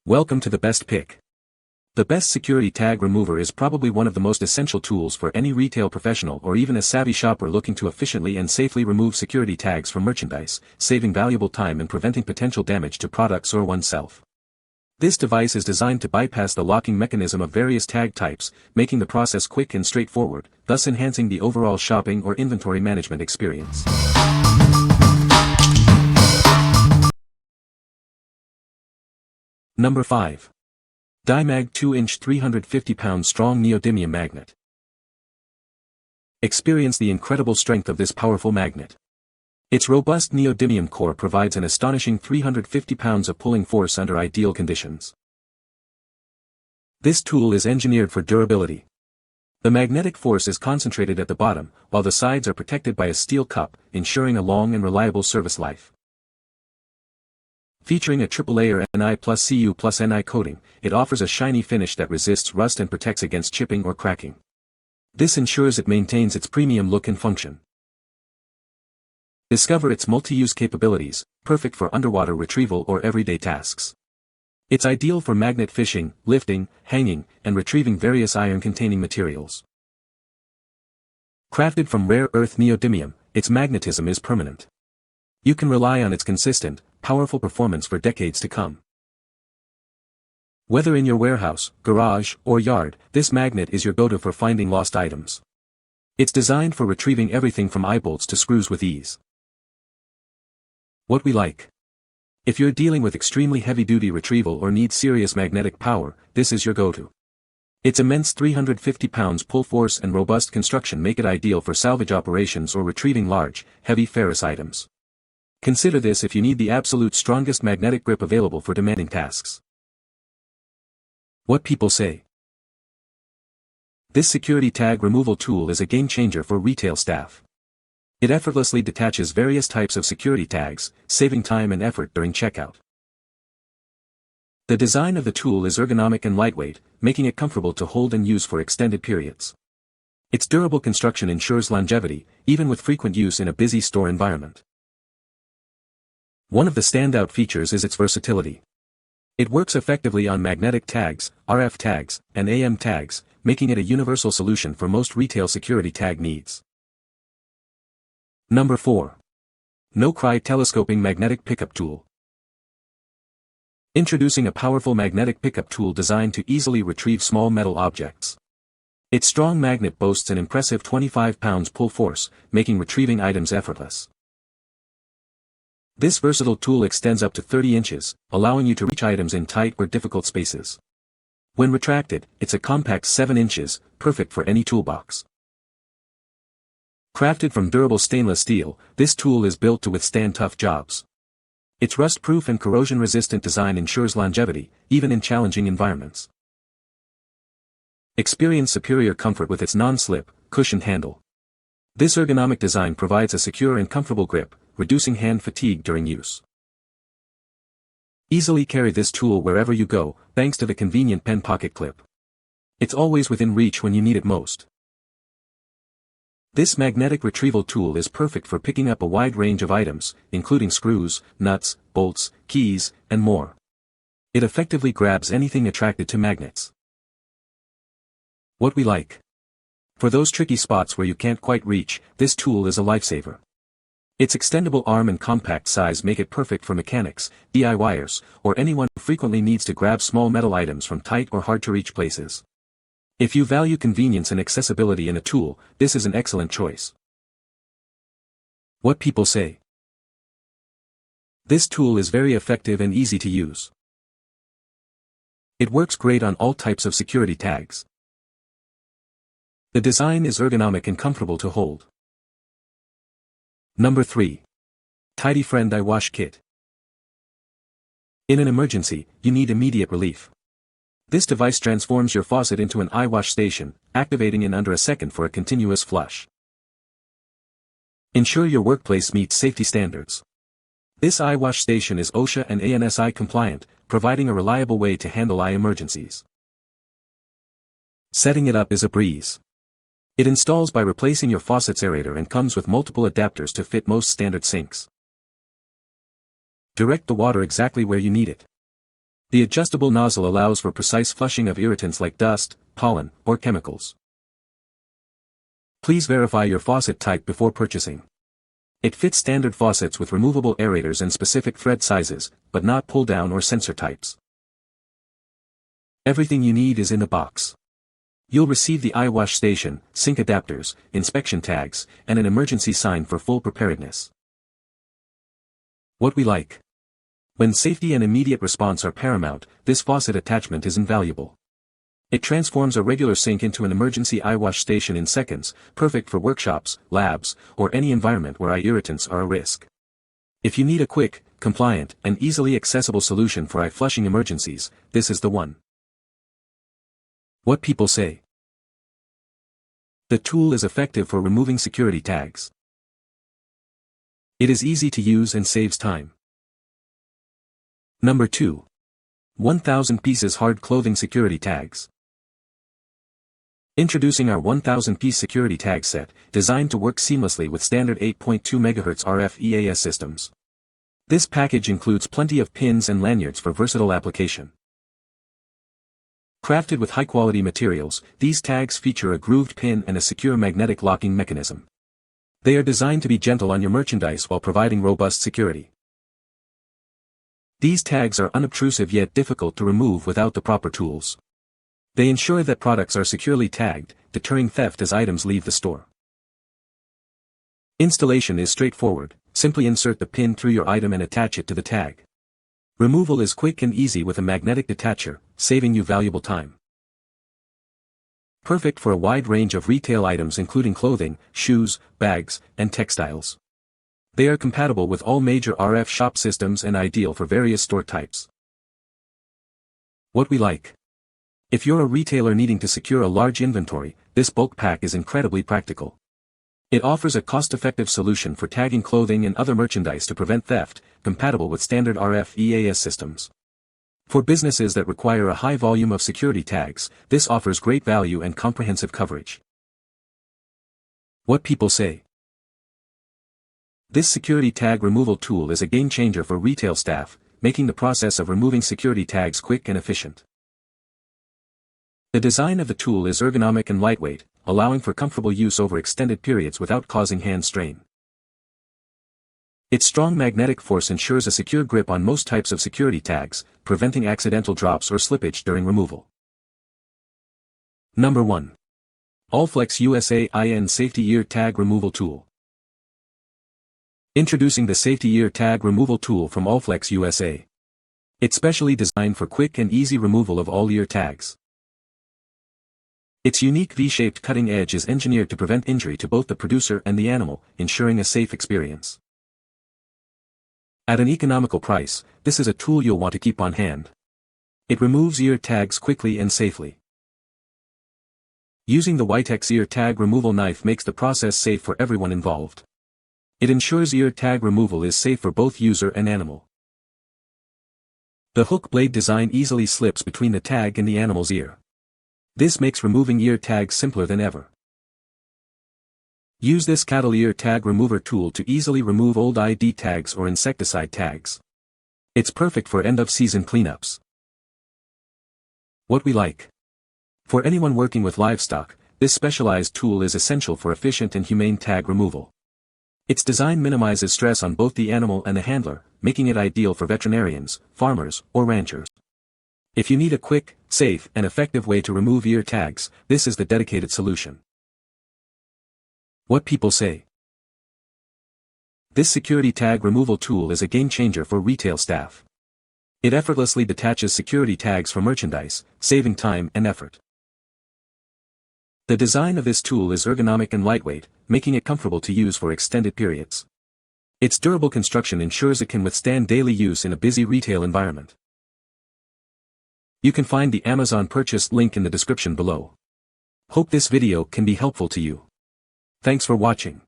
Welcome to the best pick. The best security tag remover is probably one of the most essential tools for any retail professional or even a savvy shopper looking to efficiently and safely remove security tags from merchandise, saving valuable time and preventing potential damage to products or oneself. This device is designed to bypass the locking mechanism of various tag types, making the process quick and straightforward, thus enhancing the overall shopping or inventory management experience. Number 5. DIYMAG 2-inch 350-pound strong neodymium magnet. Experience the incredible strength of this powerful magnet. Its robust neodymium core provides an astonishing 350 pounds of pulling force under ideal conditions. This tool is engineered for durability. The magnetic force is concentrated at the bottom, while the sides are protected by a steel cup, ensuring a long and reliable service life. Featuring a triple-layer Ni plus Cu plus Ni coating, it offers a shiny finish that resists rust and protects against chipping or cracking. This ensures it maintains its premium look and function. Discover its multi-use capabilities, perfect for underwater retrieval or everyday tasks. It's ideal for magnet fishing, lifting, hanging, and retrieving various iron-containing materials. Crafted from rare earth neodymium, its magnetism is permanent. You can rely on its consistent, powerful performance for decades to come. Whether in your warehouse, garage, or yard, this magnet is your go-to for finding lost items. It's designed for retrieving everything from eye bolts to screws with ease. What we like. If you're dealing with extremely heavy-duty retrieval or need serious magnetic power, this is your go-to. Its immense 350 pounds pull force and robust construction make it ideal for salvage operations or retrieving large, heavy ferrous items. Consider this if you need the absolute strongest magnetic grip available for demanding tasks. What people say. This security tag removal tool is a game-changer for retail staff. It effortlessly detaches various types of security tags, saving time and effort during checkout. The design of the tool is ergonomic and lightweight, making it comfortable to hold and use for extended periods. Its durable construction ensures longevity, even with frequent use in a busy store environment. One of the standout features is its versatility. It works effectively on magnetic tags, RF tags, and AM tags, making it a universal solution for most retail security tag needs. Number 4. NoCry Telescoping Magnetic Pickup Tool. Introducing a powerful magnetic pickup tool designed to easily retrieve small metal objects. Its strong magnet boasts an impressive 25 pounds pull force, making retrieving items effortless. This versatile tool extends up to 30 inches, allowing you to reach items in tight or difficult spaces. When retracted, it's a compact 7 inches, perfect for any toolbox. Crafted from durable stainless steel, this tool is built to withstand tough jobs. Its rust-proof and corrosion-resistant design ensures longevity, even in challenging environments. Experience superior comfort with its non-slip, cushioned handle. This ergonomic design provides a secure and comfortable grip, reducing hand fatigue during use. Easily carry this tool wherever you go, thanks to the convenient pen pocket clip. It's always within reach when you need it most. This magnetic retrieval tool is perfect for picking up a wide range of items, including screws, nuts, bolts, keys, and more. It effectively grabs anything attracted to magnets. What we like. For those tricky spots where you can't quite reach, this tool is a lifesaver. Its extendable arm and compact size make it perfect for mechanics, DIYers, or anyone who frequently needs to grab small metal items from tight or hard-to-reach places. If you value convenience and accessibility in a tool, this is an excellent choice. What people say. This tool is very effective and easy to use. It works great on all types of security tags. The design is ergonomic and comfortable to hold. Number 3. TidyFriend Eye Wash Kit. In an emergency, you need immediate relief. This device transforms your faucet into an eye wash station, activating in under a second for a continuous flush. Ensure your workplace meets safety standards. This eye wash station is OSHA and ANSI compliant, providing a reliable way to handle eye emergencies. Setting it up is a breeze. It installs by replacing your faucet's aerator and comes with multiple adapters to fit most standard sinks. Direct the water exactly where you need it. The adjustable nozzle allows for precise flushing of irritants like dust, pollen, or chemicals. Please verify your faucet type before purchasing. It fits standard faucets with removable aerators and specific thread sizes, but not pull-down or sensor types. Everything you need is in the box. You'll receive the eye wash station, sink adapters, inspection tags, and an emergency sign for full preparedness. What we like. When safety and immediate response are paramount, this faucet attachment is invaluable. It transforms a regular sink into an emergency eye wash station in seconds, perfect for workshops, labs, or any environment where eye irritants are a risk. If you need a quick, compliant, and easily accessible solution for eye flushing emergencies, this is the one. What people say. The tool is effective for removing security tags. It is easy to use and saves time. Number 2. 1000 pieces hard clothing security tags. Introducing our 1000-piece security tag set, designed to work seamlessly with standard 8.2 MHz RF EAS systems. This package includes plenty of pins and lanyards for versatile application. Crafted with high-quality materials, these tags feature a grooved pin and a secure magnetic locking mechanism. They are designed to be gentle on your merchandise while providing robust security. These tags are unobtrusive yet difficult to remove without the proper tools. They ensure that products are securely tagged, deterring theft as items leave the store. Installation is straightforward. Simply insert the pin through your item and attach it to the tag. Removal is quick and easy with a magnetic detacher, saving you valuable time. Perfect for a wide range of retail items including clothing, shoes, bags, and textiles. They are compatible with all major RF shop systems and ideal for various store types. What we like. If you're a retailer needing to secure a large inventory, this bulk pack is incredibly practical. It offers a cost-effective solution for tagging clothing and other merchandise to prevent theft, compatible with standard RF EAS systems. For businesses that require a high volume of security tags, this offers great value and comprehensive coverage. What people say. This security tag removal tool is a game-changer for retail staff, making the process of removing security tags quick and efficient. The design of the tool is ergonomic and lightweight, allowing for comfortable use over extended periods without causing hand strain. Its strong magnetic force ensures a secure grip on most types of security tags, preventing accidental drops or slippage during removal. Number 1. ALLFLEX USA IN Safety Ear Tag Removal Tool. Introducing the Safety Ear Tag Removal Tool from ALLFLEX USA. It's specially designed for quick and easy removal of all ear tags. Its unique V-shaped cutting edge is engineered to prevent injury to both the producer and the animal, ensuring a safe experience. At an economical price, this is a tool you'll want to keep on hand. It removes ear tags quickly and safely. Using the Witex ear tag removal knife makes the process safe for everyone involved. It ensures ear tag removal is safe for both user and animal. The hook blade design easily slips between the tag and the animal's ear. This makes removing ear tags simpler than ever. Use this cattle ear tag remover tool to easily remove old ID tags or insecticide tags. It's perfect for end-of-season cleanups. What we like. For anyone working with livestock, this specialized tool is essential for efficient and humane tag removal. Its design minimizes stress on both the animal and the handler, making it ideal for veterinarians, farmers, or ranchers. If you need a quick, safe, and effective way to remove ear tags, this is the dedicated solution. What people say. This security tag removal tool is a game-changer for retail staff. It effortlessly detaches security tags from merchandise, saving time and effort. The design of this tool is ergonomic and lightweight, making it comfortable to use for extended periods. Its durable construction ensures it can withstand daily use in a busy retail environment. You can find the Amazon purchase link in the description below. Hope this video can be helpful to you. Thanks for watching.